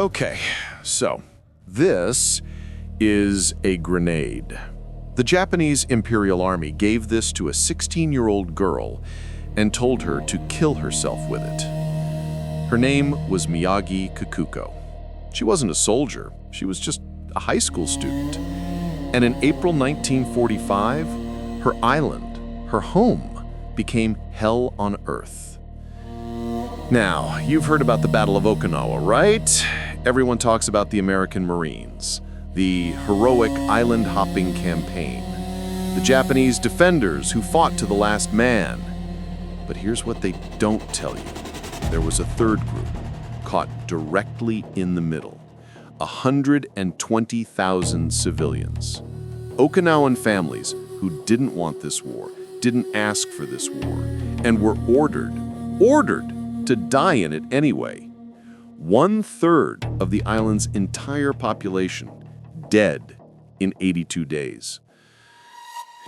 Okay, so this is a grenade. The Japanese Imperial Army gave this to a 16-year-old girl and told her to kill herself with it. Her name was Miyagi Kikuko. She wasn't a soldier, she was just a high school student. And in April 1945, her island, her home, became hell on earth. Now, you've heard about the Battle of Okinawa, right? Everyone talks about the American Marines, the heroic island-hopping campaign, the Japanese defenders who fought to the last man. But here's what they don't tell you. There was a third group, caught directly in the middle. 120,000 civilians. Okinawan families who didn't want this war, didn't ask for this war, and were ordered to die in it anyway. 1/3 of the island's entire population dead in 82 days.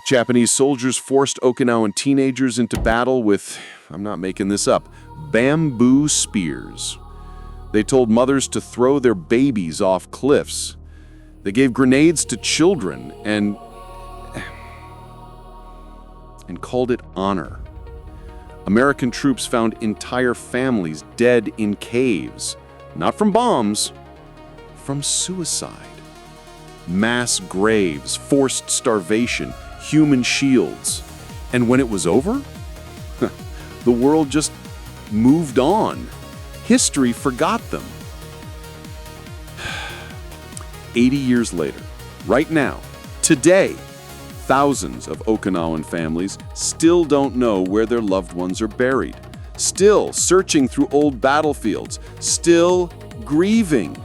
Japanese soldiers forced Okinawan teenagers into battle with, I'm not making this up, bamboo spears. They told mothers to throw their babies off cliffs. They gave grenades to children and called it honor. American troops found entire families dead in caves, not from bombs, from suicide. Mass graves, forced starvation, human shields. And when it was over, the world just moved on. History forgot them. 80 years later, right now, today, thousands of Okinawan families still don't know where their loved ones are buried, still searching through old battlefields, still grieving.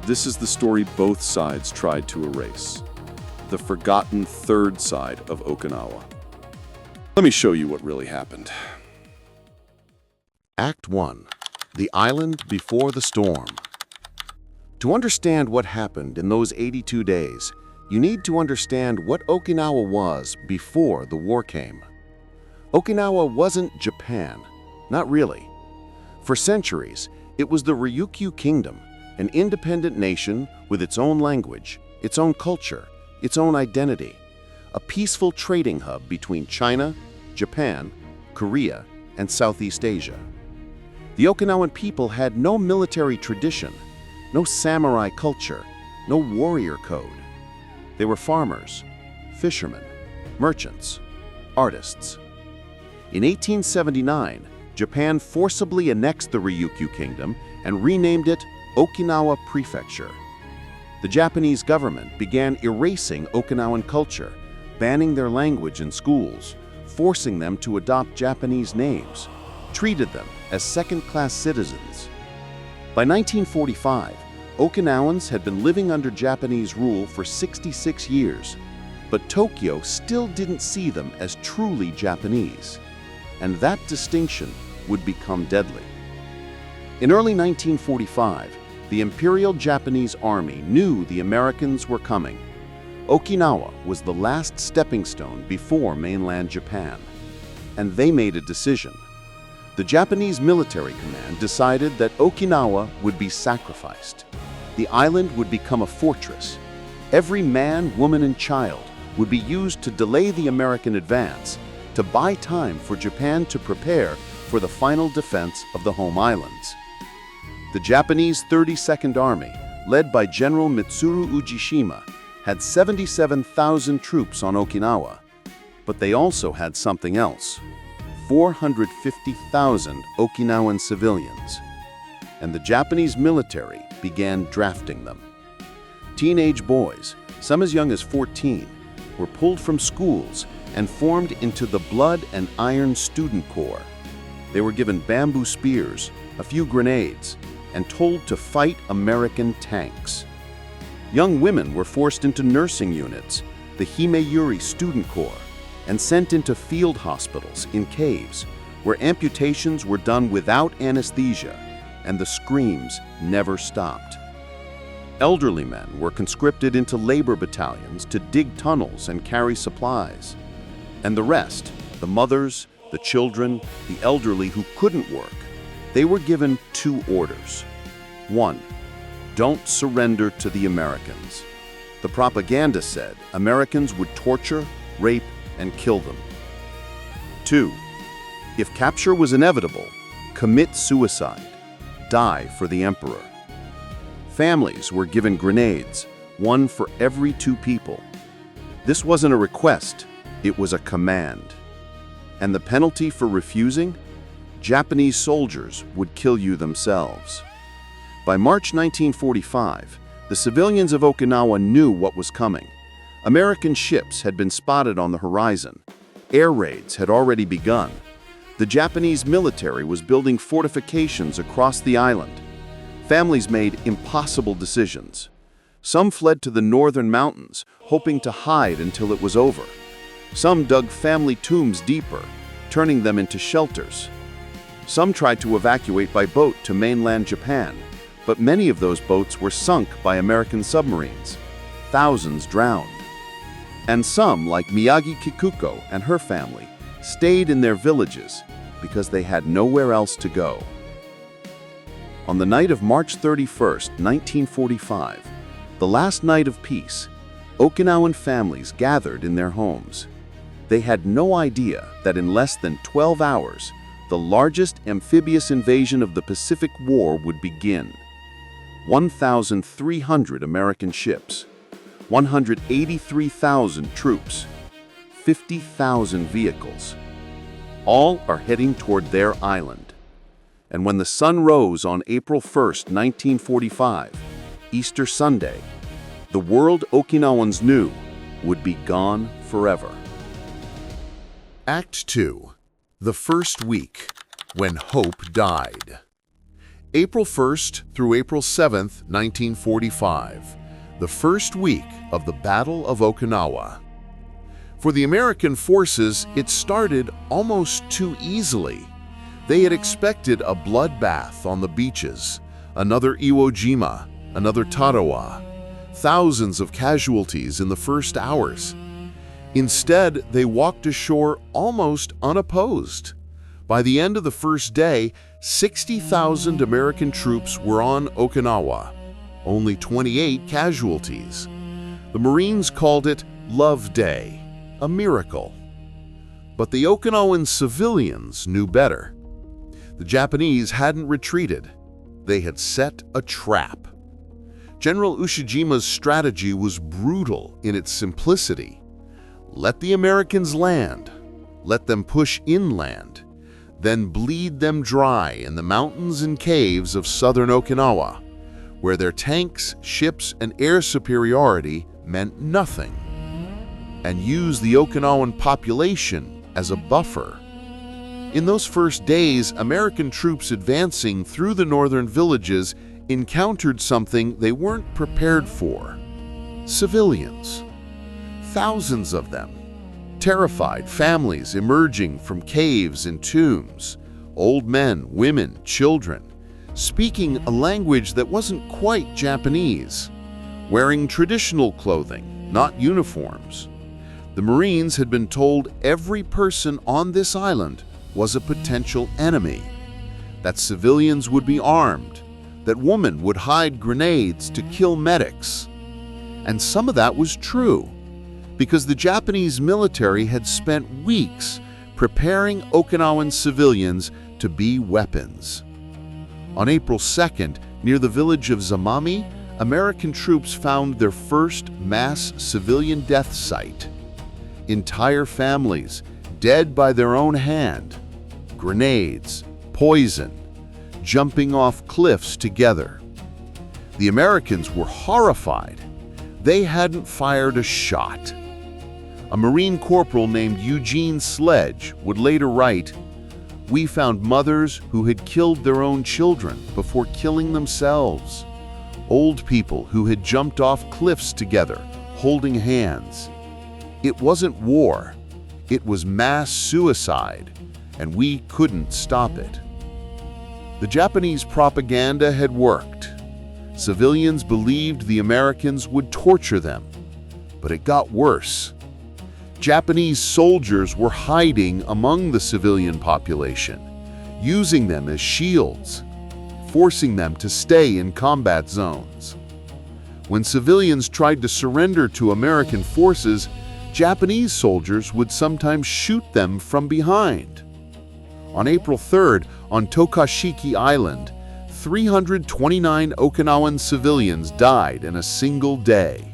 This is the story both sides tried to erase, the forgotten third side of Okinawa. Let me show you what really happened. Act 1. The Island Before the Storm. To understand what happened in those 82 days, you need to understand what Okinawa was before the war came. Okinawa wasn't Japan, not really. For centuries, it was the Ryukyu Kingdom, an independent nation with its own language, its own culture, its own identity, a peaceful trading hub between China, Japan, Korea, and Southeast Asia. The Okinawan people had no military tradition, no samurai culture, no warrior code. They were farmers, fishermen, merchants, artists. In 1879, Japan forcibly annexed the Ryukyu Kingdom and renamed it Okinawa Prefecture. The Japanese government began erasing Okinawan culture, banning their language in schools, forcing them to adopt Japanese names, treated them as second-class citizens. By 1945, Okinawans had been living under Japanese rule for 66 years, but Tokyo still didn't see them as truly Japanese, and that distinction would become deadly. In early 1945, the Imperial Japanese Army knew the Americans were coming. Okinawa was the last stepping stone before mainland Japan, and they made a decision. The Japanese military command decided that Okinawa would be sacrificed. The island would become a fortress. Every man, woman, and child would be used to delay the American advance, to buy time for Japan to prepare for the final defense of the home islands. The Japanese 32nd Army, led by General Mitsuru Ujishima, had 77,000 troops on Okinawa, but they also had something else: 450,000 Okinawan civilians. And the Japanese military began drafting them. Teenage boys, some as young as 14, were pulled from schools and formed into the Blood and Iron Student Corps. They were given bamboo spears, a few grenades, and told to fight American tanks. Young women were forced into nursing units, the Himeyuri Student Corps, and sent into field hospitals in caves, where amputations were done without anesthesia, and the screams never stopped. Elderly men were conscripted into labor battalions to dig tunnels and carry supplies. And the rest, the mothers, the children, the elderly who couldn't work, They were given 2 orders. 1. Don't surrender to the Americans. The propaganda said Americans would torture, rape, and kill them. 2. If capture was inevitable, commit suicide. Die for the emperor. Families were given grenades, 1 for every 2 people. This wasn't a request, it was a command. And the penalty for refusing? Japanese soldiers would kill you themselves. By March 1945, the civilians of Okinawa knew what was coming. American ships had been spotted on the horizon. Air raids had already begun. The Japanese military was building fortifications across the island. Families made impossible decisions. Some fled to the northern mountains, hoping to hide until it was over. Some dug family tombs deeper, turning them into shelters. Some tried to evacuate by boat to mainland Japan, but many of those boats were sunk by American submarines. Thousands drowned. And some, like Miyagi Kikuko and her family, stayed in their villages because they had nowhere else to go. On the night of March 31st, 1945, the last night of peace, Okinawan families gathered in their homes. They had no idea that in less than 12 hours, the largest amphibious invasion of the Pacific War would begin. 1,300 American ships, 183,000 troops, 50,000 vehicles. All are heading toward their island. And when the sun rose on April 1st, 1945, Easter Sunday, the world Okinawans knew would be gone forever. Act 2. The First Week, When Hope Died. April 1st through April 7th, 1945, the first week of the Battle of Okinawa. For the American forces, it started almost too easily. They had expected a bloodbath on the beaches, another Iwo Jima, another Tarawa, thousands of casualties in the first hours. Instead, they walked ashore almost unopposed. By the end of the first day, 60,000 American troops were on Okinawa, only 28 casualties. The Marines called it Love Day, a miracle. But the Okinawan civilians knew better. The Japanese hadn't retreated. They had set a trap. General Ushijima's strategy was brutal in its simplicity. Let the Americans land, let them push inland, then bleed them dry in the mountains and caves of southern Okinawa, where their tanks, ships, and air superiority meant nothing, and use the Okinawan population as a buffer. In those first days, American troops advancing through the northern villages encountered something they weren't prepared for: civilians. Thousands of them. Terrified families emerging from caves and tombs. Old men, women, children, speaking a language that wasn't quite Japanese. Wearing traditional clothing, not uniforms. The Marines had been told every person on this island was a potential enemy. That civilians would be armed. That women would hide grenades to kill medics. And some of that was true, because the Japanese military had spent weeks preparing Okinawan civilians to be weapons. On April 2nd, near the village of Zamami, American troops found their first mass civilian death site. Entire families, dead by their own hand. Grenades, poison, jumping off cliffs together. The Americans were horrified. They hadn't fired a shot. A Marine corporal named Eugene Sledge would later write, "We found mothers who had killed their own children before killing themselves. Old people who had jumped off cliffs together, holding hands. It wasn't war. It was mass suicide, and we couldn't stop it." The Japanese propaganda had worked. Civilians believed the Americans would torture them, but it got worse. Japanese soldiers were hiding among the civilian population, using them as shields, forcing them to stay in combat zones. When civilians tried to surrender to American forces, Japanese soldiers would sometimes shoot them from behind. On April 3rd, on Tokashiki Island, 329 Okinawan civilians died in a single day.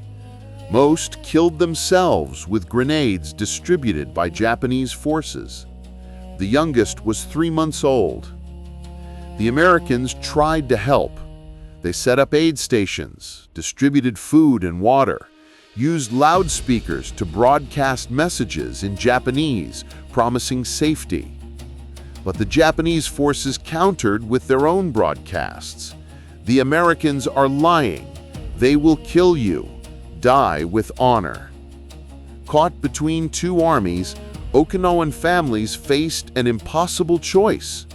Most killed themselves with grenades distributed by Japanese forces. The youngest was 3 months old. The Americans tried to help. They set up aid stations, distributed food and water, used loudspeakers to broadcast messages in Japanese, promising safety. But the Japanese forces countered with their own broadcasts. The Americans are lying. They will kill you. Die with honor. Caught between two armies, Okinawan families faced an impossible choice.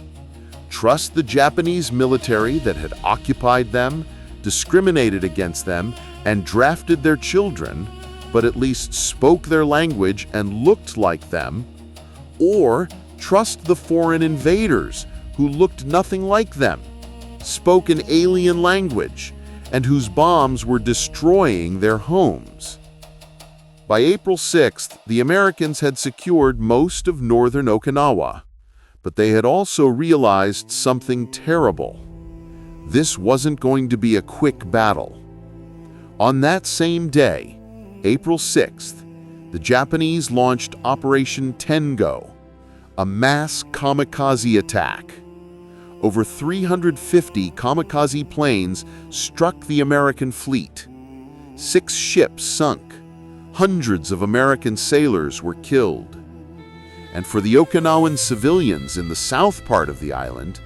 Trust the Japanese military that had occupied them, discriminated against them, and drafted their children, but at least spoke their language and looked like them, or trust the foreign invaders who looked nothing like them, spoke an alien language, and whose bombs were destroying their homes. By April 6th, the Americans had secured most of northern Okinawa, but they had also realized something terrible. This wasn't going to be a quick battle. On that same day, April 6th, the Japanese launched Operation Tengo, a mass kamikaze attack. Over 350 kamikaze planes struck the American fleet. 6 ships sunk. Hundreds of American sailors were killed. And for the Okinawan civilians in the south part of the island,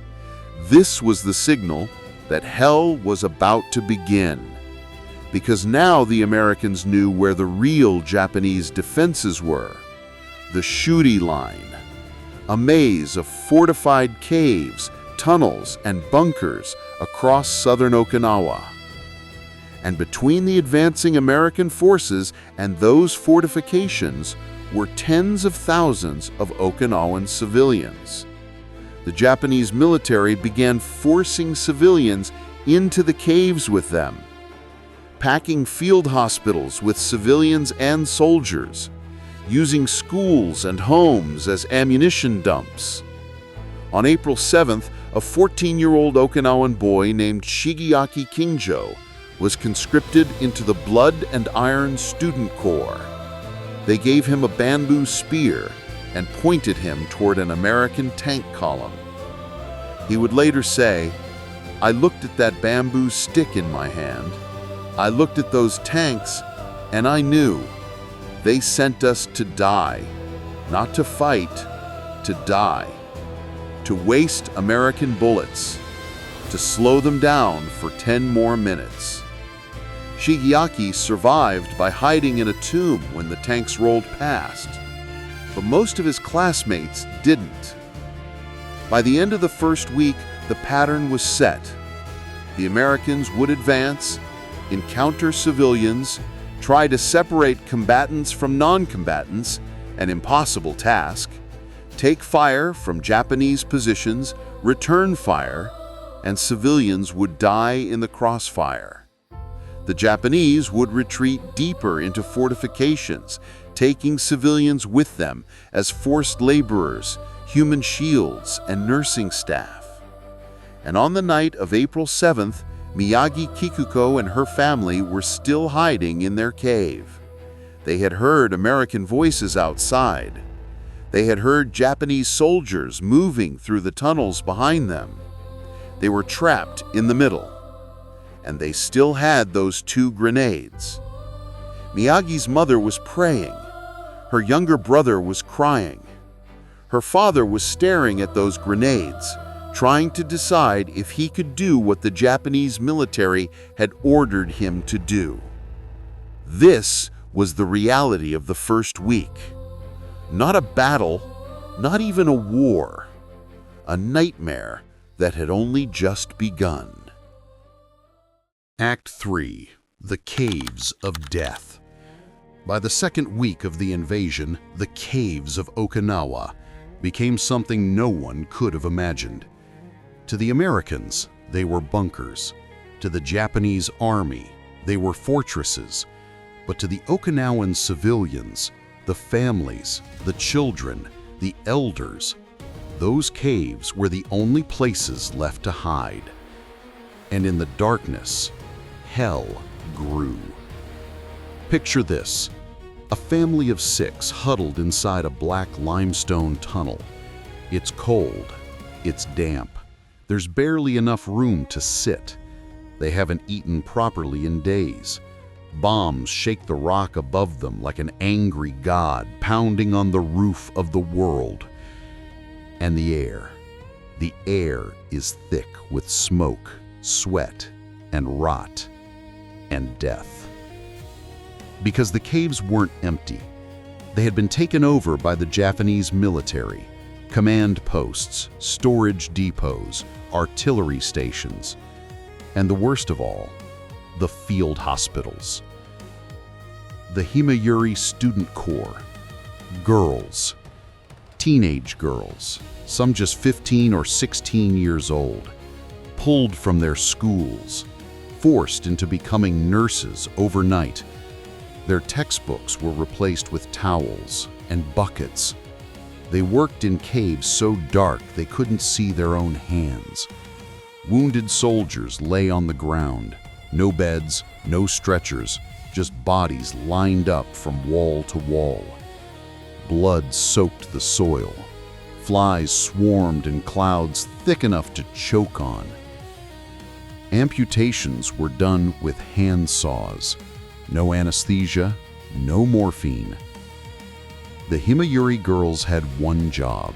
this was the signal that hell was about to begin. Because now the Americans knew where the real Japanese defenses were. The Shuri Line, a maze of fortified caves, tunnels, and bunkers across southern Okinawa. And between the advancing American forces and those fortifications were tens of thousands of Okinawan civilians. The Japanese military began forcing civilians into the caves with them, packing field hospitals with civilians and soldiers, using schools and homes as ammunition dumps. On April 7th, a 14-year-old Okinawan boy named Shigeaki Kingjo was conscripted into the Blood and Iron Student Corps. They gave him a bamboo spear and pointed him toward an American tank column. He would later say, "I looked at that bamboo stick in my hand. I looked at those tanks, and I knew. They sent us to die, not to fight, to die, to waste American bullets, to slow them down for 10 more minutes." Shigeaki survived by hiding in a tomb when the tanks rolled past, but most of his classmates didn't. By the end of the first week, the pattern was set. The Americans would advance, encounter civilians, try to separate combatants from non-combatants, an impossible task, take fire from Japanese positions, return fire, and civilians would die in the crossfire. The Japanese would retreat deeper into fortifications, taking civilians with them as forced laborers, human shields, and nursing staff. And on the night of April 7th, Miyagi Kikuko and her family were still hiding in their cave. They had heard American voices outside. They had heard Japanese soldiers moving through the tunnels behind them. They were trapped in the middle. And they still had those 2 grenades. Miyagi's mother was praying. Her younger brother was crying. Her father was staring at those grenades, trying to decide if he could do what the Japanese military had ordered him to do. This was the reality of the first week. Not a battle, not even a war. A nightmare that had only just begun. Act 3. The Caves of Death. By the second week of the invasion, the caves of Okinawa, became something no one could have imagined. To the Americans, they were bunkers. To the Japanese army, they were fortresses. But to the Okinawan civilians, the families, the children, the elders, those caves were the only places left to hide. And in the darkness, hell grew. Picture this: a family of 6 huddled inside a black limestone tunnel. It's cold, it's damp, there's barely enough room to sit. They haven't eaten properly in days. Bombs shake the rock above them like an angry god pounding on the roof of the world. And the air is thick with smoke, sweat, and rot, and death. Because the caves weren't empty. They had been taken over by the Japanese military, command posts, storage depots, artillery stations, and the worst of all, the field hospitals. The Himeyuri Student Corps. Girls. Teenage girls, some just 15 or 16 years old, pulled from their schools, forced into becoming nurses overnight. Their textbooks were replaced with towels and buckets. They worked in caves so dark they couldn't see their own hands. Wounded soldiers lay on the ground. No beds, no stretchers, just bodies lined up from wall to wall. Blood soaked the soil. Flies swarmed in clouds thick enough to choke on. Amputations were done with hand saws. No anesthesia, no morphine. The Himeyuri girls had one job: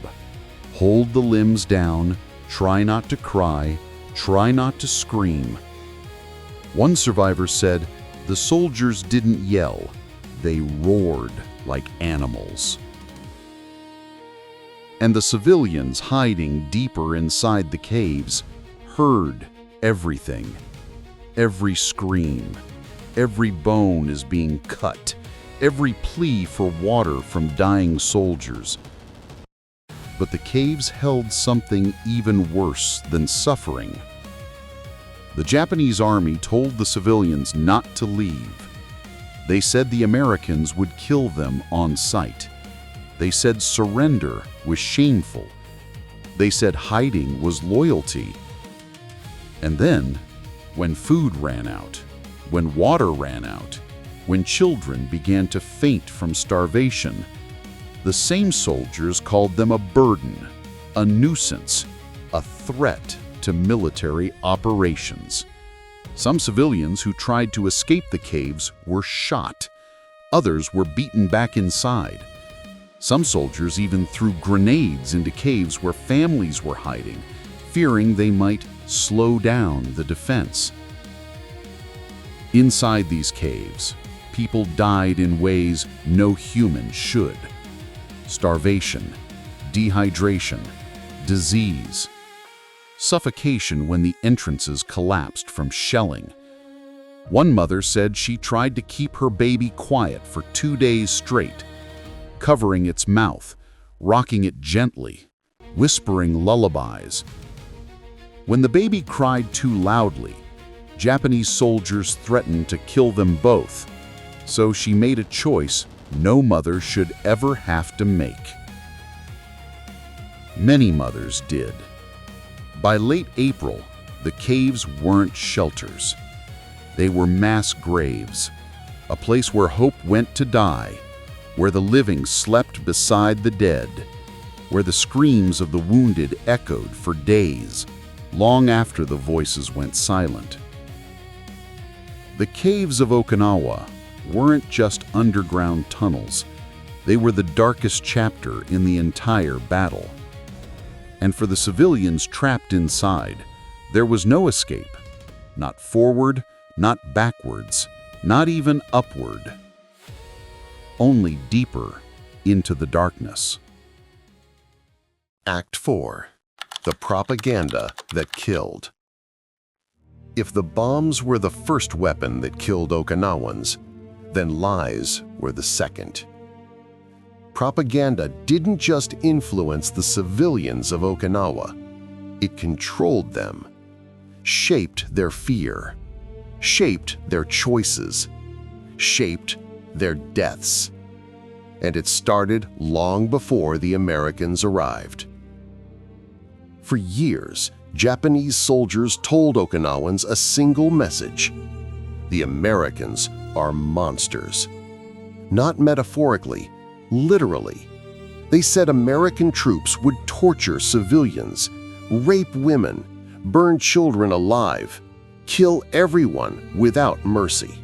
hold the limbs down, try not to cry, try not to scream. One survivor said, "The soldiers didn't yell, they roared like animals." And the civilians hiding deeper inside the caves heard everything. Every scream, every bone is being cut, every plea for water from dying soldiers. But the caves held something even worse than suffering. The Japanese army told the civilians not to leave. They said the Americans would kill them on sight. They said surrender was shameful. They said hiding was loyalty. And then, when food ran out, when water ran out, when children began to faint from starvation, the same soldiers called them a burden, a nuisance, a threat to military operations. Some civilians who tried to escape the caves were shot. Others were beaten back inside. Some soldiers even threw grenades into caves where families were hiding, fearing they might slow down the defense. Inside these caves, people died in ways no human should. Starvation, dehydration, disease, suffocation when the entrances collapsed from shelling. One mother said she tried to keep her baby quiet for 2 days straight, covering its mouth, rocking it gently, whispering lullabies. When the baby cried too loudly, Japanese soldiers threatened to kill them both, so she made a choice no mother should ever have to make. Many mothers did. By late April, the caves weren't shelters. They were mass graves, a place where hope went to die, where the living slept beside the dead, where the screams of the wounded echoed for days, long after the voices went silent. The caves of Okinawa weren't just underground tunnels. They were the darkest chapter in the entire battle. And for the civilians trapped inside, there was no escape. Not forward, not backwards, not even upward. Only deeper into the darkness. Act 4. The propaganda that killed. If the bombs were the first weapon that killed Okinawans, then lies were the second. Propaganda didn't just influence the civilians of Okinawa. It controlled them, shaped their fear, shaped their choices, shaped their deaths. And it started long before the Americans arrived. For years, Japanese soldiers told Okinawans a single message: the Americans are monsters. Not metaphorically, literally. They said American troops would torture civilians, rape women, burn children alive, kill everyone without mercy.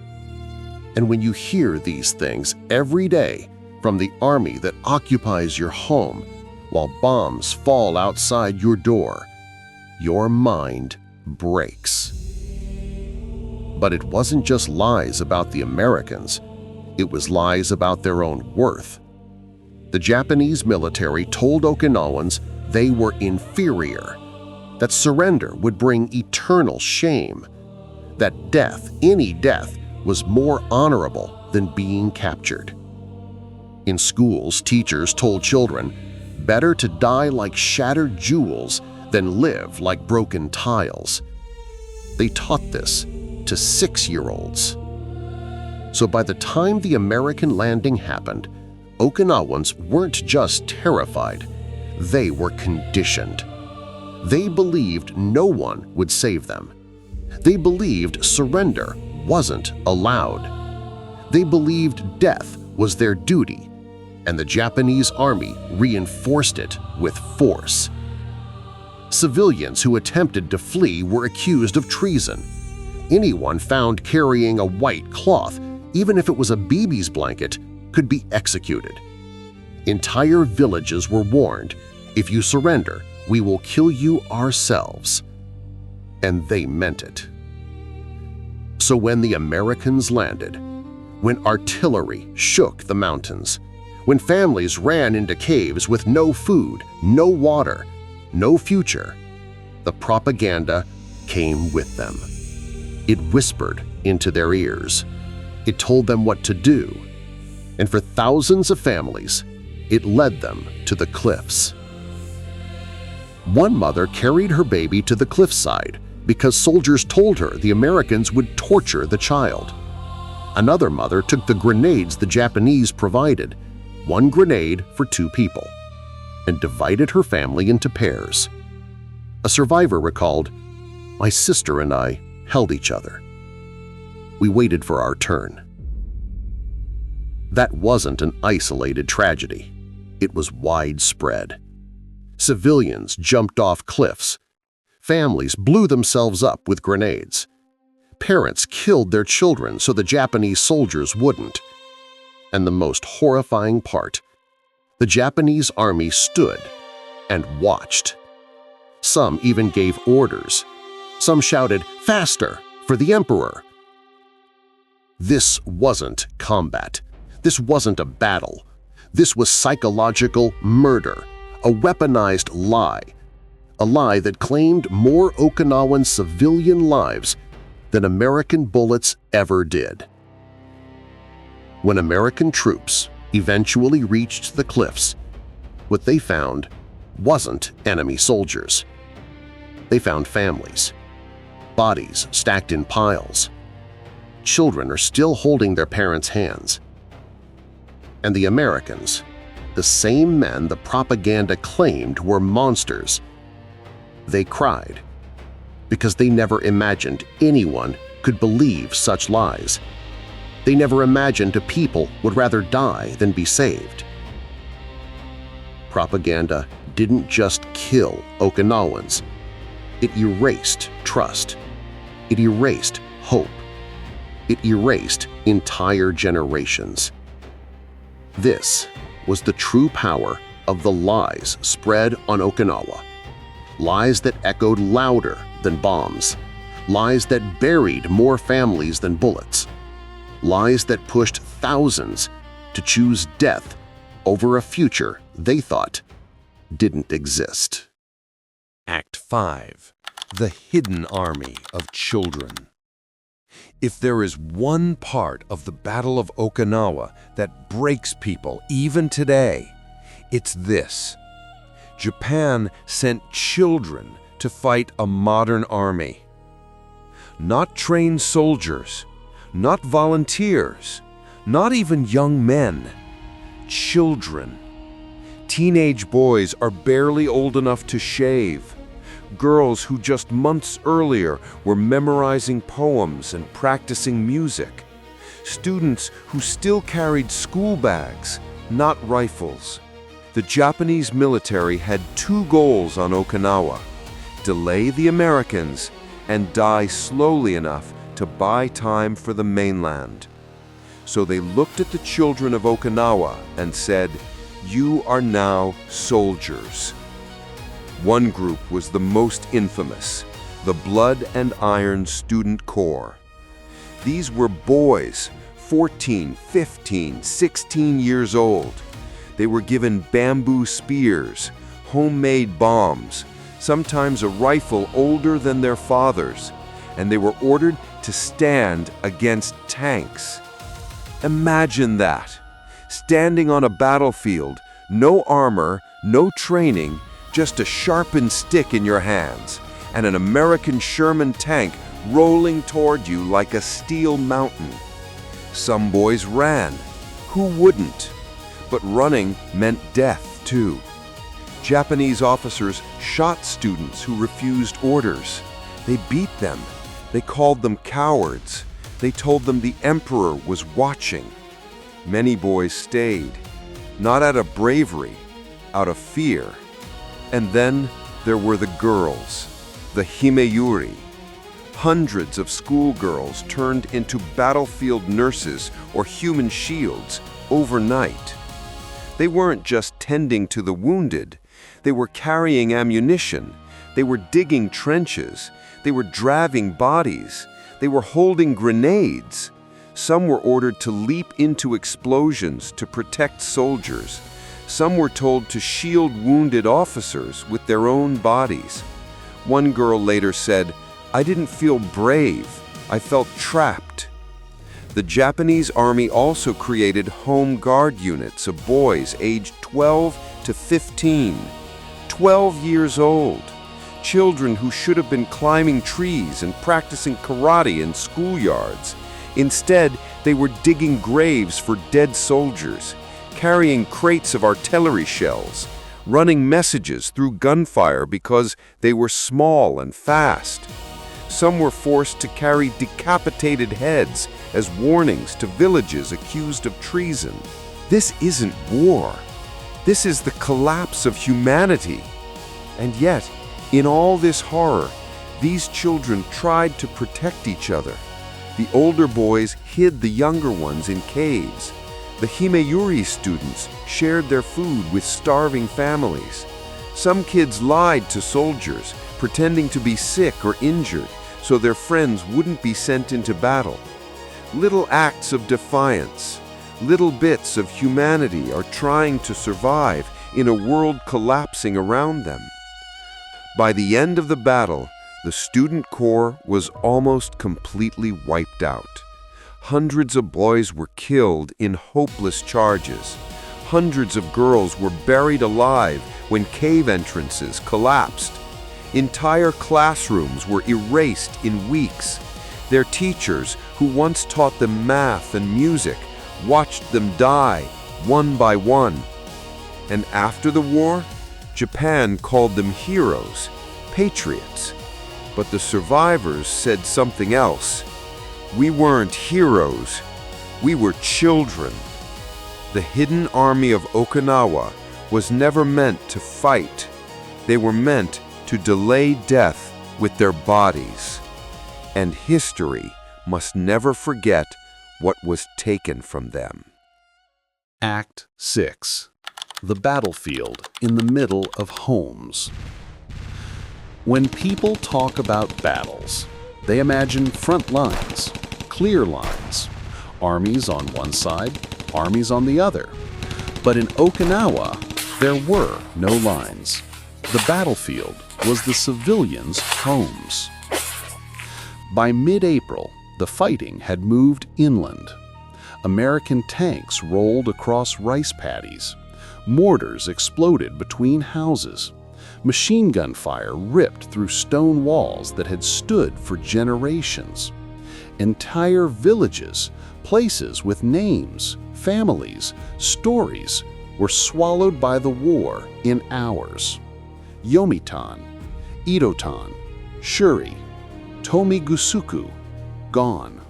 And when you hear these things every day from the army that occupies your home while bombs fall outside your door, your mind breaks. But it wasn't just lies about the Americans. It was lies about their own worth. The Japanese military told Okinawans they were inferior, that surrender would bring eternal shame, that death, any death, was more honorable than being captured. In schools, teachers told children, better to die like shattered jewels than live like broken tiles. They taught this to 6-year-olds. So by the time the American landing happened, Okinawans weren't just terrified, they were conditioned. They believed no one would save them. They believed surrender wasn't allowed. They believed death was their duty, and the Japanese army reinforced it with force. Civilians who attempted to flee were accused of treason. Anyone found carrying a white cloth, even if it was a baby's blanket, could be executed. Entire villages were warned, if you surrender, we will kill you ourselves. And they meant it. So when the Americans landed, when artillery shook the mountains, when families ran into caves with no food, no water, no future, the propaganda came with them. It whispered into their ears. It told them what to do. And for thousands of families, it led them to the cliffs. One mother carried her baby to the cliffside because soldiers told her the Americans would torture the child. Another mother took the grenades the Japanese provided, one grenade for 2 people, and divided her family into pairs. A survivor recalled, "My sister and I held each other. We waited for our turn." That wasn't an isolated tragedy. It was widespread. Civilians jumped off cliffs. Families blew themselves up with grenades. Parents killed their children so the Japanese soldiers wouldn't. And the most horrifying part, the Japanese army stood and watched. Some even gave orders. Some shouted, "Faster! For the Emperor!" This wasn't combat. This wasn't a battle. This was psychological murder, a weaponized lie, a lie that claimed more Okinawan civilian lives than American bullets ever did. When American troops eventually reached the cliffs, what they found wasn't enemy soldiers. They found families, bodies stacked in piles. Children are still holding their parents' hands. And the Americans, the same men the propaganda claimed were monsters, they cried because they never imagined anyone could believe such lies. They never imagined a people would rather die than be saved. Propaganda didn't just kill Okinawans. It erased trust. It erased hope. It erased entire generations. This was the true power of the lies spread on Okinawa. Lies that echoed louder than bombs. Lies that buried more families than bullets. Lies that pushed thousands to choose death over a future they thought didn't exist. Act 5. The Hidden Army of Children. If there is one part of the Battle of Okinawa that breaks people even today, it's this. Japan sent children to fight a modern army. Not trained soldiers, not volunteers, not even young men. Children. Teenage boys are barely old enough to shave. Girls who just months earlier were memorizing poems and practicing music. Students who still carried school bags, not rifles. The Japanese military had two goals on Okinawa: delay the Americans and die slowly enough to buy time for the mainland. So they looked at the children of Okinawa and said, "You are now soldiers." One group was the most infamous, the Blood and Iron Student Corps. These were boys, 14, 15, 16 years old. They were given bamboo spears, homemade bombs, sometimes a rifle older than their fathers, and they were ordered to stand against tanks. Imagine that, standing on a battlefield, no armor, no training, just a sharpened stick in your hands, and an American Sherman tank rolling toward you like a steel mountain. Some boys ran. Who wouldn't? But running meant death, too. Japanese officers shot students who refused orders. They beat them. They called them cowards. They told them the emperor was watching. Many boys stayed, not out of bravery, out of fear. And then there were the girls, the Himeyuri. Hundreds of schoolgirls turned into battlefield nurses or human shields overnight. They weren't just tending to the wounded. They were carrying ammunition. They were digging trenches. They were driving bodies. They were holding grenades. Some were ordered to leap into explosions to protect soldiers. Some were told to shield wounded officers with their own bodies. One girl later said, "I didn't feel brave. I felt trapped." The Japanese army also created home guard units of boys aged 12 to 15, 12 years old, children who should have been climbing trees and practicing karate in schoolyards. Instead, they were digging graves for dead soldiers, carrying crates of artillery shells, running messages through gunfire because they were small and fast. Some were forced to carry decapitated heads as warnings to villages accused of treason. This isn't war. This is the collapse of humanity. And yet, in all this horror, these children tried to protect each other. The older boys hid the younger ones in caves. The Himeyuri students shared their food with starving families. Some kids lied to soldiers, pretending to be sick or injured, so their friends wouldn't be sent into battle. Little acts of defiance, little bits of humanity are trying to survive in a world collapsing around them. By the end of the battle, the student corps was almost completely wiped out. Hundreds of boys were killed in hopeless charges. Hundreds of girls were buried alive when cave entrances collapsed. Entire classrooms were erased in weeks. Their teachers, who once taught them math and music, watched them die one by one. And after the war, Japan called them heroes, patriots. But the survivors said something else. We weren't heroes, we were children. The hidden army of Okinawa was never meant to fight. They were meant to delay death with their bodies. And history must never forget what was taken from them. Act 6. The battlefield in the middle of homes. When people talk about battles, they imagine front lines, clear lines, armies on one side, armies on the other. But in Okinawa, there were no lines. The battlefield was the civilians' homes. By mid-April, The fighting had moved inland. American tanks rolled across rice paddies. Mortars exploded between houses. Machine gun fire ripped through stone walls that had stood for generations. Entire villages, places with names, families, stories, were swallowed by the war in hours. Yomitan, Itotan, Shuri, Tomigusuku, gone.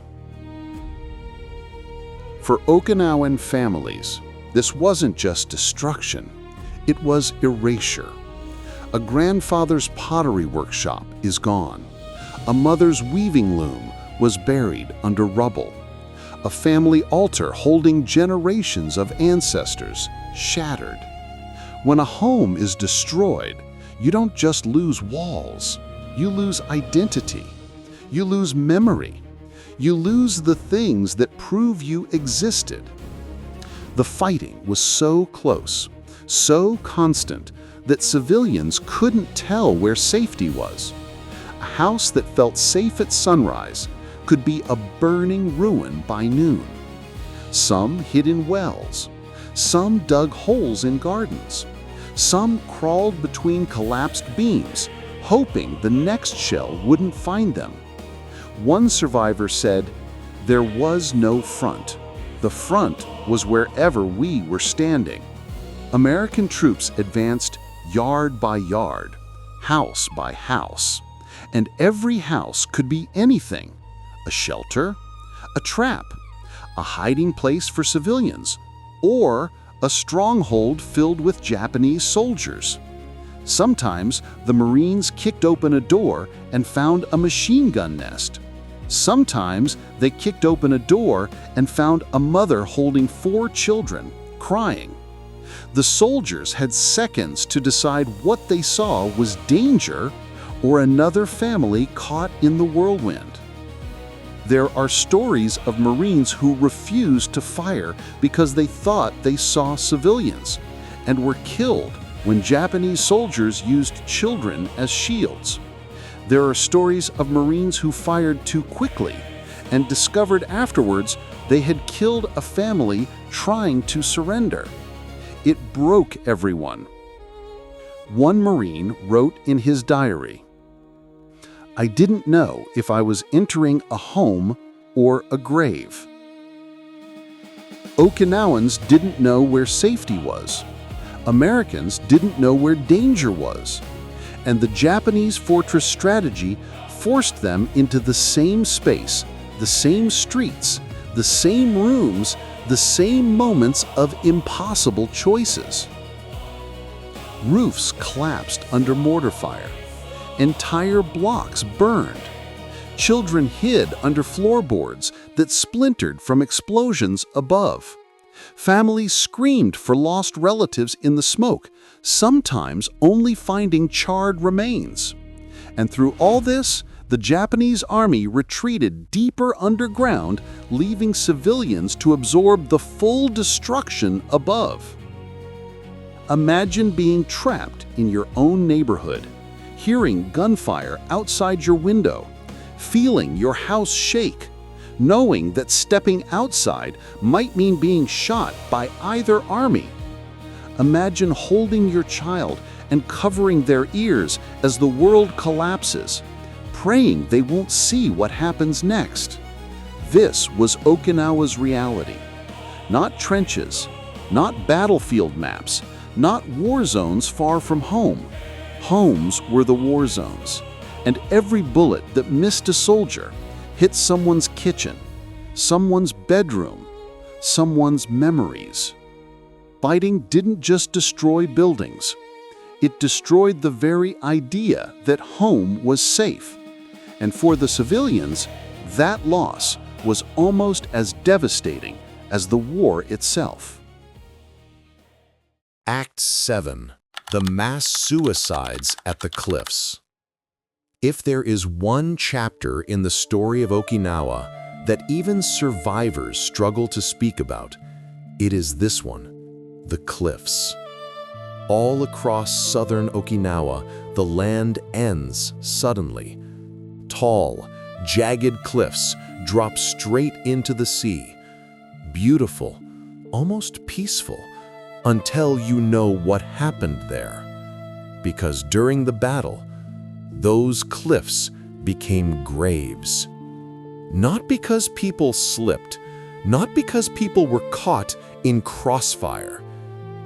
For Okinawan families, this wasn't just destruction, it was erasure. A grandfather's pottery workshop is gone. A mother's weaving loom was buried under rubble. A family altar holding generations of ancestors shattered. When a home is destroyed, you don't just lose walls, you lose identity, you lose memory, you lose the things that prove you existed. The fighting was so close, so constant, that civilians couldn't tell where safety was. A house that felt safe at sunrise could be a burning ruin by noon. Some hid in wells, some dug holes in gardens, some crawled between collapsed beams, hoping the next shell wouldn't find them. One survivor said, "There was no front. The front was wherever we were standing." American troops advanced yard by yard, house by house, and every house could be anything: a shelter, a trap, a hiding place for civilians, or a stronghold filled with Japanese soldiers. Sometimes the Marines kicked open a door and found a machine gun nest. Sometimes they kicked open a door and found a mother holding 4 children, crying. The soldiers had seconds to decide what they saw was danger or another family caught in the whirlwind. There are stories of Marines who refused to fire because they thought they saw civilians and were killed when Japanese soldiers used children as shields. There are stories of Marines who fired too quickly and discovered afterwards they had killed a family trying to surrender. It broke everyone. One Marine wrote in his diary, "I didn't know if I was entering a home or a grave." Okinawans didn't know where safety was. Americans didn't know where danger was. And the Japanese fortress strategy forced them into the same space, the same streets, the same rooms, the same moments of impossible choices. Roofs collapsed under mortar fire. Entire blocks burned. Children hid under floorboards that splintered from explosions above. Families screamed for lost relatives in the smoke, sometimes only finding charred remains. And through all this, the Japanese army retreated deeper underground, leaving civilians to absorb the full destruction above. Imagine being trapped in your own neighborhood, hearing gunfire outside your window, feeling your house shake, knowing that stepping outside might mean being shot by either army. Imagine holding your child and covering their ears as the world collapses, praying they won't see what happens next. This was Okinawa's reality. Not trenches, not battlefield maps, not war zones far from home. Homes were the war zones, and every bullet that missed a soldier hit someone's kitchen, someone's bedroom, someone's memories. Fighting didn't just destroy buildings. It destroyed the very idea that home was safe. And for the civilians, that loss was almost as devastating as the war itself. Act 7. The Mass Suicides at the Cliffs. If there is one chapter in the story of Okinawa that even survivors struggle to speak about, it is this one, the cliffs. All across southern Okinawa, the land ends suddenly. Tall, jagged cliffs drop straight into the sea. Beautiful, almost peaceful, until you know what happened there. Because during the battle, those cliffs became graves. Not because people slipped, not because people were caught in crossfire,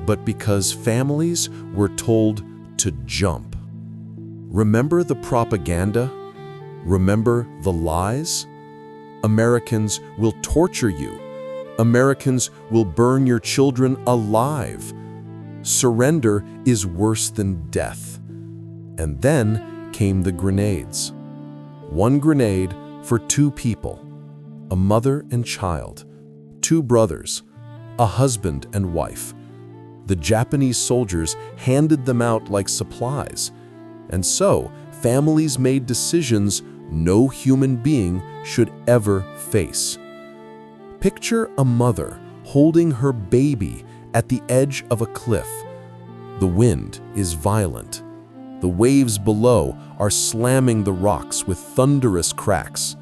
but because families were told to jump. Remember the propaganda? Remember the lies? Americans will torture you. Americans will burn your children alive. Surrender is worse than death. And then came the grenades. One grenade for two people, a mother and child, two brothers, a husband and wife. The Japanese soldiers handed them out like supplies. And so, families made decisions no human being should ever face. Picture a mother holding her baby at the edge of a cliff. The wind is violent. The waves below are slamming the rocks with thunderous cracks.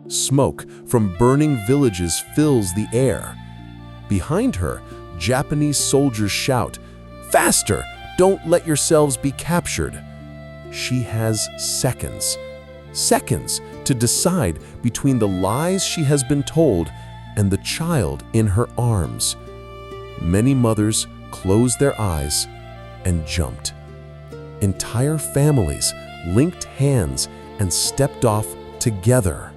Smoke from burning villages fills the air. Behind her, Japanese soldiers shout, "Faster! Don't let yourselves be captured." She has seconds to decide between the lies she has been told and the child in her arms. Many mothers closed their eyes and jumped. Entire families linked hands and stepped off together.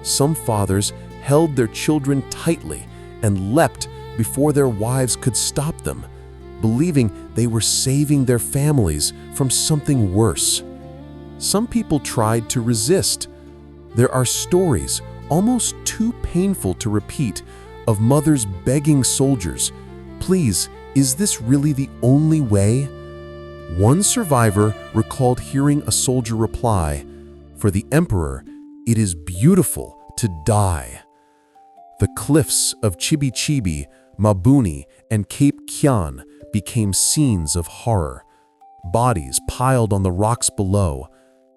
Some fathers held their children tightly and leapt before their wives could stop them, believing they were saving their families from something worse. Some people tried to resist. There are stories, almost too painful to repeat, of mothers begging soldiers, "Please, is this really the only way?" One survivor recalled hearing a soldier reply, "For the emperor, it is beautiful to die." The cliffs of Chibi Chibi, Mabuni, and Cape Kyan became scenes of horror. Bodies piled on the rocks below.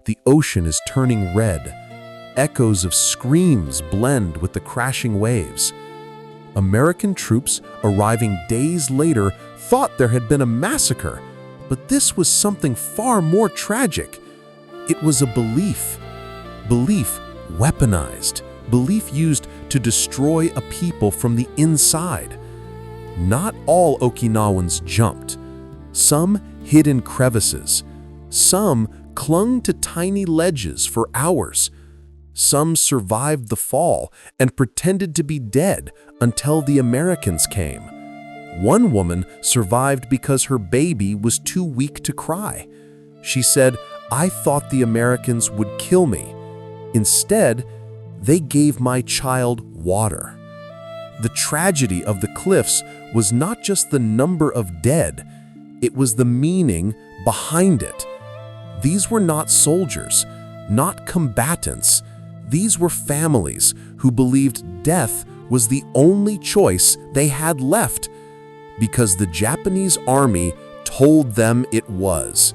The ocean is turning red. Echoes of screams blend with the crashing waves. American troops arriving days later thought there had been a massacre, but this was something far more tragic. It was a belief. Belief weaponized. Belief used to destroy a people from the inside. Not all Okinawans jumped. Some hid in crevices. Some clung to tiny ledges for hours. Some survived the fall and pretended to be dead until the Americans came. One woman survived because her baby was too weak to cry. She said, "I thought the Americans would kill me. Instead, they gave my child water." The tragedy of the cliffs was not just the number of dead, it was the meaning behind it. These were not soldiers, not combatants. These were families who believed death was the only choice they had left, because the Japanese army told them it was,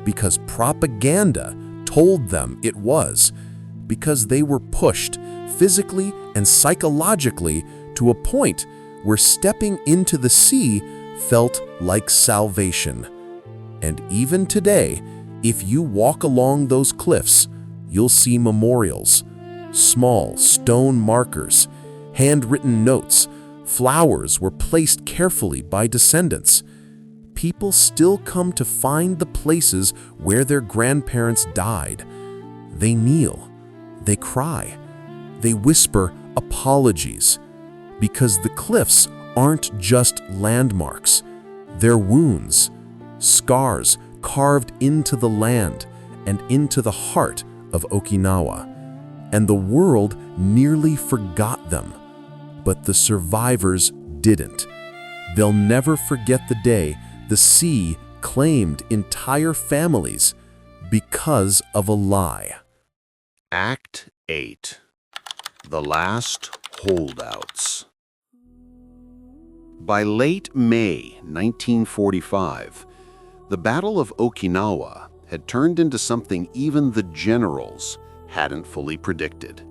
because propaganda told them it was, because they were pushed physically and psychologically to a point where stepping into the sea felt like salvation. And even today, if you walk along those cliffs, you'll see memorials, small stone markers, handwritten notes. Flowers were placed carefully by descendants. People still come to find the places where their grandparents died. They kneel, they cry, they whisper apologies, because the cliffs aren't just landmarks. They're wounds, scars carved into the land and into the heart of Okinawa. And the world nearly forgot them. But the survivors didn't. They'll never forget the day the sea claimed entire families because of a lie. Act 8. The Last Holdouts. By late May 1945, the Battle of Okinawa had turned into something even the generals hadn't fully predicted.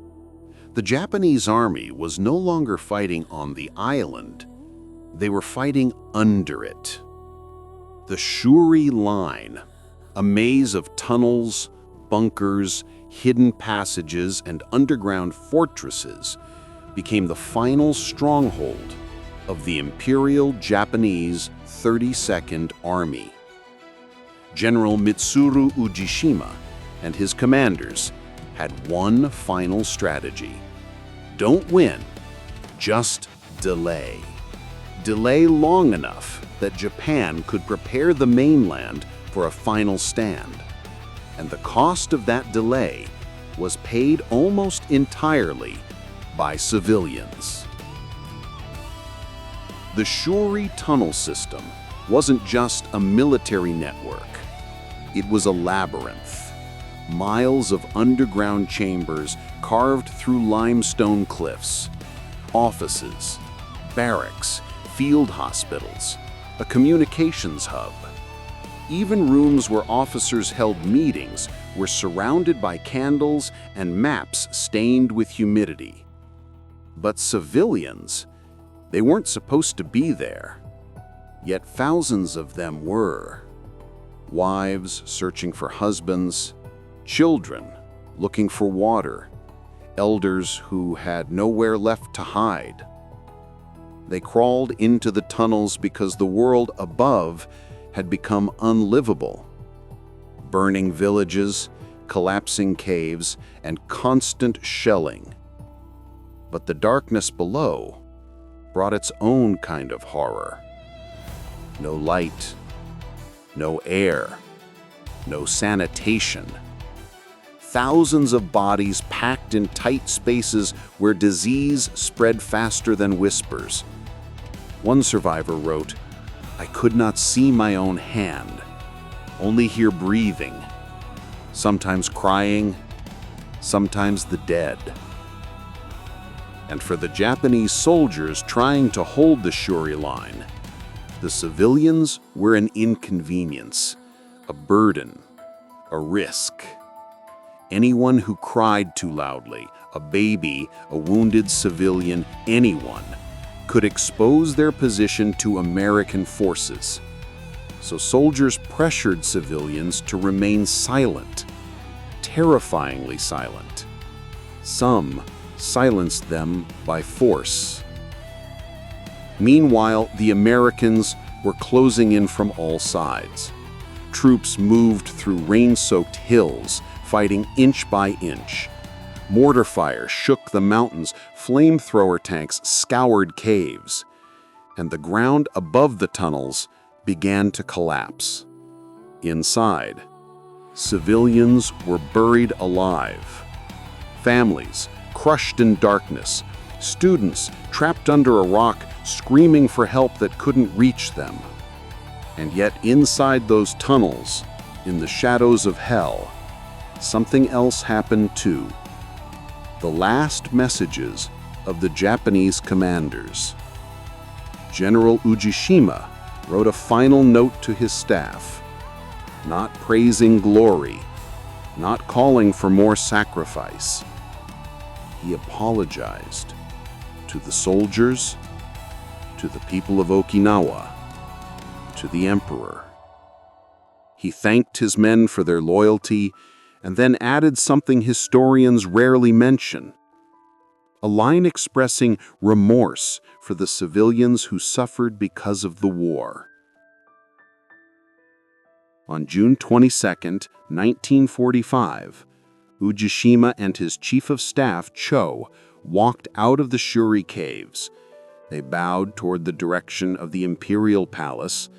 The Japanese army was no longer fighting on the island. They were fighting under it. The Shuri Line, a maze of tunnels, bunkers, hidden passages, and underground fortresses, became the final stronghold of the Imperial Japanese 32nd Army. General Mitsuru Ujishima and his commanders had one final strategy. Don't win, just delay. Delay long enough that Japan could prepare the mainland for a final stand. And the cost of that delay was paid almost entirely by civilians. The Shuri tunnel system wasn't just a military network. It was a labyrinth. Miles of underground chambers carved through limestone cliffs. Offices, barracks, field hospitals, a communications hub. Even rooms where officers held meetings were surrounded by candles and maps stained with humidity. But civilians, they weren't supposed to be there. Yet thousands of them were. Wives searching for husbands, children looking for water, elders who had nowhere left to hide. They crawled into the tunnels because the world above had become unlivable. Burning villages, collapsing caves, and constant shelling. But the darkness below brought its own kind of horror. No light, no air, no sanitation. Thousands of bodies packed in tight spaces where disease spread faster than whispers. One survivor wrote, "I could not see my own hand, only hear breathing, sometimes crying, sometimes the dead." And for the Japanese soldiers trying to hold the Shuri Line, the civilians were an inconvenience, a burden, a risk. Anyone who cried too loudly, a baby, a wounded civilian, anyone, could expose their position to American forces. So soldiers pressured civilians to remain silent, terrifyingly silent. Some silenced them by force. Meanwhile, the Americans were closing in from all sides. Troops moved through rain-soaked hills, fighting inch by inch. Mortar fire shook the mountains, flamethrower tanks scoured caves, and the ground above the tunnels began to collapse. Inside, civilians were buried alive. Families crushed in darkness, students trapped under a rock screaming for help that couldn't reach them. And yet inside those tunnels, in the shadows of hell, something else happened too. The last messages of the Japanese commanders. General Ujishima wrote a final note to his staff, not praising glory, not calling for more sacrifice. He apologized to the soldiers, to the people of Okinawa, to the emperor. He thanked his men for their loyalty and then added something historians rarely mention, a line expressing remorse for the civilians who suffered because of the war. On June 22, 1945, Ujishima and his chief of staff, Cho, walked out of the Shuri caves. They bowed toward the direction of the imperial palace,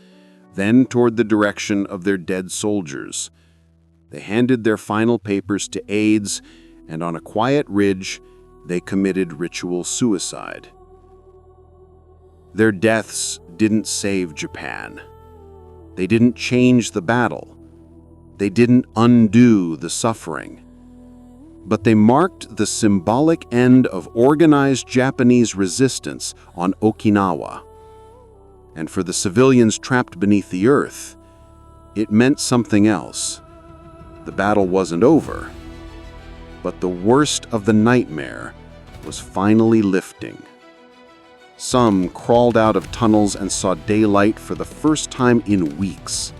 then toward the direction of their dead soldiers. They handed their final papers to aides, and on a quiet ridge, they committed ritual suicide. Their deaths didn't save Japan. They didn't change the battle. They didn't undo the suffering. But they marked the symbolic end of organized Japanese resistance on Okinawa. And for the civilians trapped beneath the earth, it meant something else. The battle wasn't over, but the worst of the nightmare was finally lifting. Some crawled out of tunnels and saw daylight for the first time in weeks.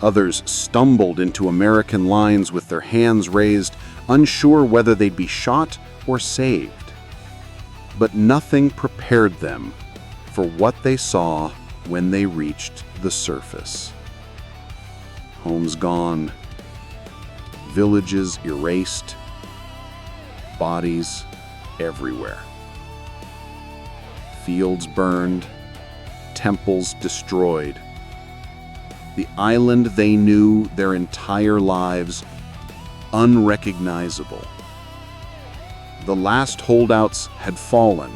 Others stumbled into American lines with their hands raised, unsure whether they'd be shot or saved. But nothing prepared them for what they saw when they reached the surface. Homes gone, villages erased, bodies everywhere. Fields burned, temples destroyed. The island they knew their entire lives, unrecognizable. The last holdouts had fallen,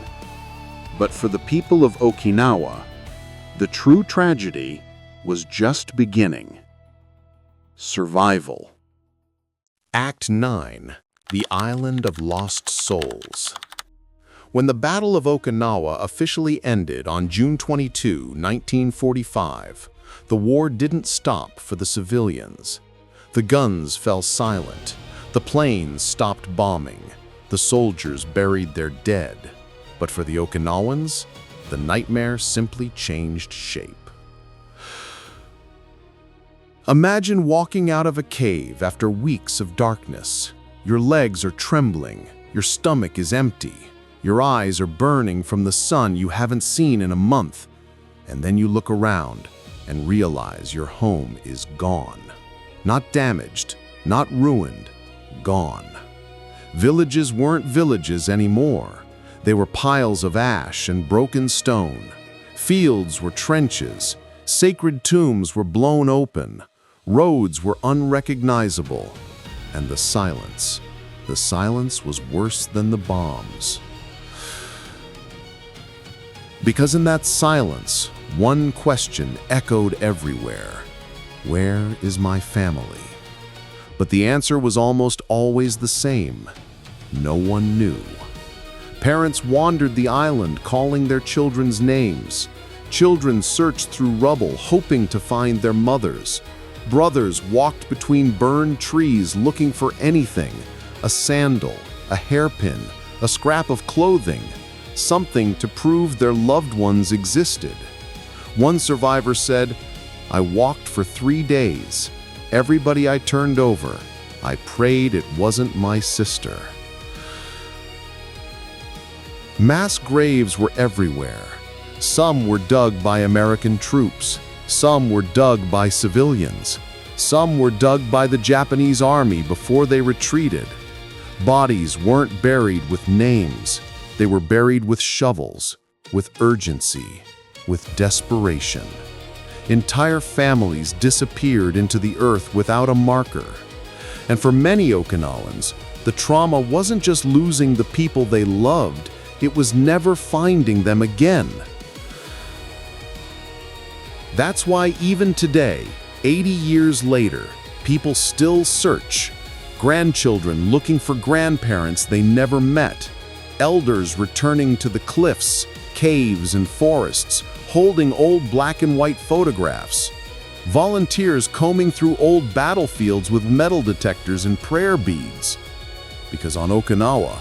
but for the people of Okinawa, the true tragedy was just beginning. Survival. Act 9. The Island of Lost Souls. When the Battle of Okinawa officially ended on June 22, 1945, the war didn't stop for the civilians. The guns fell silent, the planes stopped bombing, the soldiers buried their dead. But for the Okinawans, the nightmare simply changed shape. Imagine walking out of a cave after weeks of darkness. Your legs are trembling, your stomach is empty, your eyes are burning from the sun you haven't seen in a month, and then you look around and realize your home is gone. Not damaged, not ruined, gone. Villages weren't villages anymore. They were piles of ash and broken stone. Fields were trenches. Sacred tombs were blown open. Roads were unrecognizable. And the silence was worse than the bombs. Because in that silence, one question echoed everywhere. Where is my family? But the answer was almost always the same. No one knew. Parents wandered the island calling their children's names. Children searched through rubble hoping to find their mothers. Brothers walked between burned trees looking for anything, a sandal, a hairpin, a scrap of clothing, something to prove their loved ones existed. One survivor said, "I walked for 3 days. Everybody I turned over, I prayed it wasn't my sister." Mass graves were everywhere. Some were dug by American troops. Some were dug by civilians. Some were dug by the Japanese army before they retreated. Bodies weren't buried with names. They were buried with shovels, with urgency, with desperation. Entire families disappeared into the earth without a marker. And for many Okinawans, the trauma wasn't just losing the people they loved, it was never finding them again. That's why even today, 80 years later, people still search. Grandchildren looking for grandparents they never met. Elders returning to the cliffs, caves, and forests, holding old black and white photographs. Volunteers combing through old battlefields with metal detectors and prayer beads. Because on Okinawa,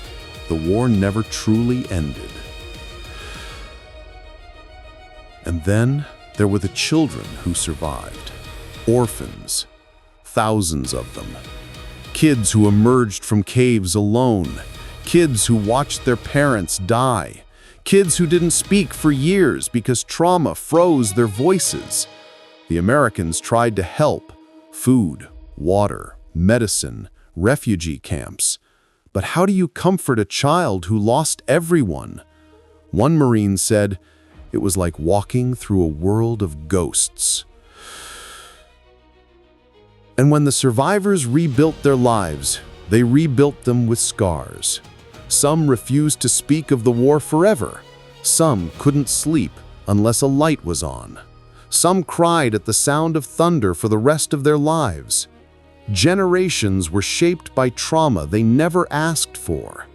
the war never truly ended. And then there were the children who survived. Orphans, thousands of them. Kids who emerged from caves alone. Kids who watched their parents die. Kids who didn't speak for years because trauma froze their voices. The Americans tried to help. Food, water, medicine, refugee camps. But how do you comfort a child who lost everyone? One Marine said, "It was like walking through a world of ghosts." And when the survivors rebuilt their lives, they rebuilt them with scars. Some refused to speak of the war forever. Some couldn't sleep unless a light was on. Some cried at the sound of thunder for the rest of their lives. Generations were shaped by trauma they never asked for.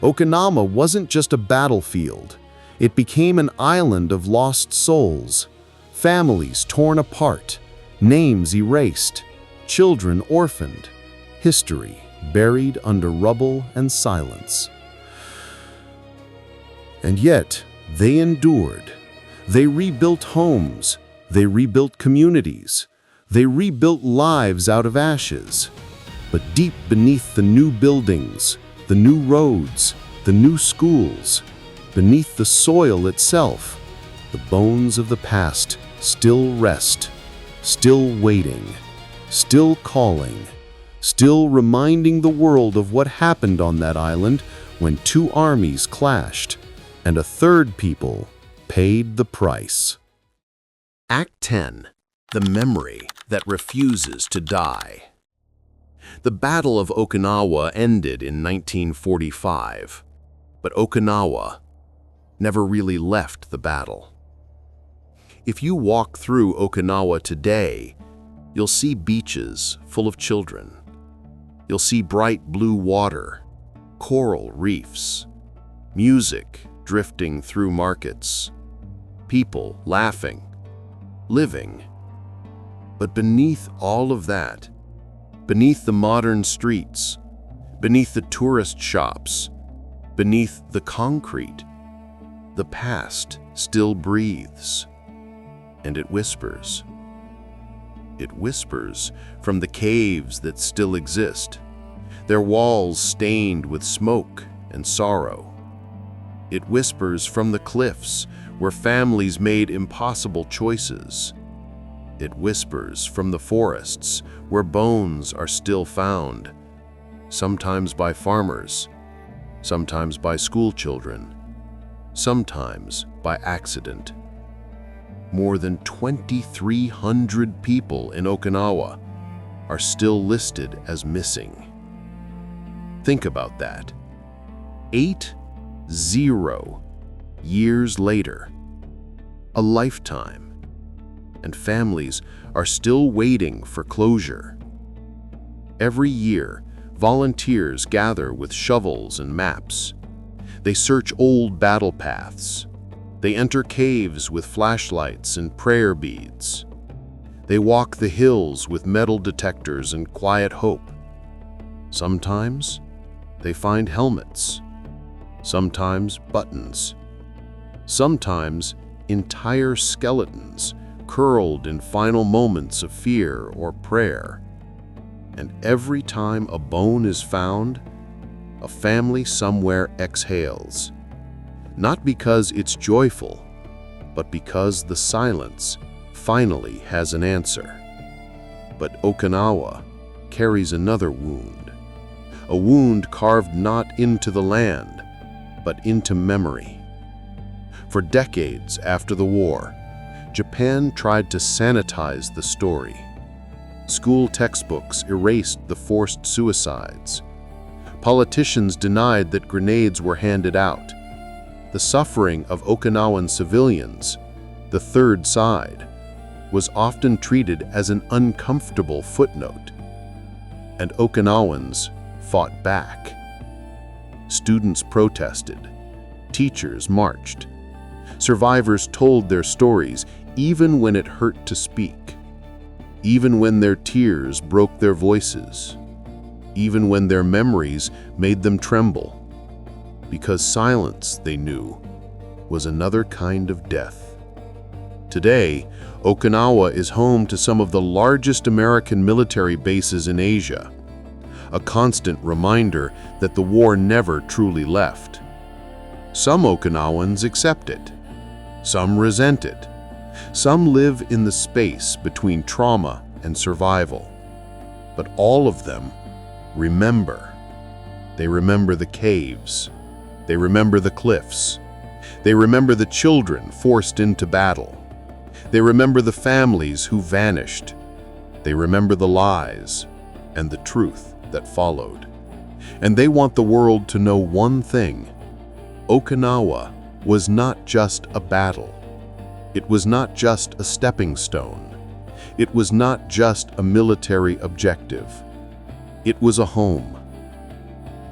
Okinawa wasn't just a battlefield. It became an island of lost souls. Families torn apart, names erased, children orphaned, history buried under rubble and silence. And yet, they endured. They rebuilt homes. They rebuilt communities. They rebuilt lives out of ashes. But deep beneath the new buildings, the new roads, the new schools, beneath the soil itself, the bones of the past still rest, still waiting, still calling, still reminding the world of what happened on that island when two armies clashed and a third people paid the price. Act 10. The memory that refuses to die. The Battle of Okinawa ended in 1945, but Okinawa never really left the battle. If you walk through Okinawa today, you'll see beaches full of children. You'll see bright blue water, coral reefs, music drifting through markets, people laughing, living. But beneath all of that, beneath the modern streets, beneath the tourist shops, beneath the concrete, the past still breathes, and it whispers. It whispers from the caves that still exist, their walls stained with smoke and sorrow. It whispers from the cliffs where families made impossible choices. It whispers from the forests where bones are still found, sometimes by farmers, sometimes by school children, sometimes by accident. More than 2,300 people in Okinawa are still listed as missing. Think about that. 80 years later, a lifetime, and families are still waiting for closure. Every year, volunteers gather with shovels and maps. They search old battle paths. They enter caves with flashlights and prayer beads. They walk the hills with metal detectors and quiet hope. Sometimes they find helmets, sometimes buttons, sometimes entire skeletons curled in final moments of fear or prayer. And every time a bone is found, a family somewhere exhales. Not because it's joyful, but because the silence finally has an answer. But Okinawa carries another wound, a wound carved not into the land, but into memory. For decades after the war, Japan tried to sanitize the story. School textbooks erased the forced suicides. Politicians denied that grenades were handed out. The suffering of Okinawan civilians, the third side, was often treated as an uncomfortable footnote. And Okinawans fought back. Students protested. Teachers marched. Survivors told their stories even when it hurt to speak. Even when their tears broke their voices. Even when their memories made them tremble. Because silence, they knew, was another kind of death. Today, Okinawa is home to some of the largest American military bases in Asia, a constant reminder that the war never truly left. Some Okinawans accept it. Some resent it. Some live in the space between trauma and survival. But all of them remember. They remember the caves. They remember the cliffs. They remember the children forced into battle. They remember the families who vanished. They remember the lies and the truth that followed. And they want the world to know one thing. Okinawa was not just a battle. It was not just a stepping stone. It was not just a military objective. It was a home.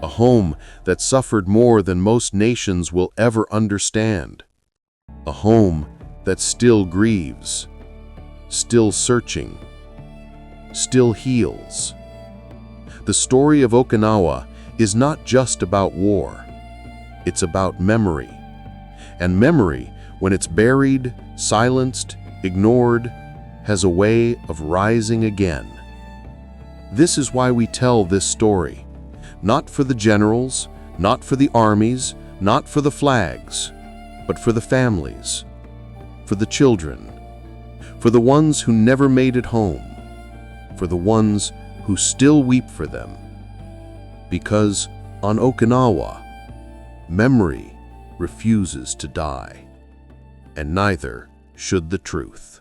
A home that suffered more than most nations will ever understand. A home that still grieves, still searching, still heals. The story of Okinawa is not just about war. It's about memory, And memory, when it's buried, silenced, ignored, has a way of rising again. This is why we tell this story. Not for the generals, not for the armies, not for the flags, but for the families, for the children, for the ones who never made it home, for the ones who still weep for them. Because on Okinawa, memory refuses to die, and neither should the truth.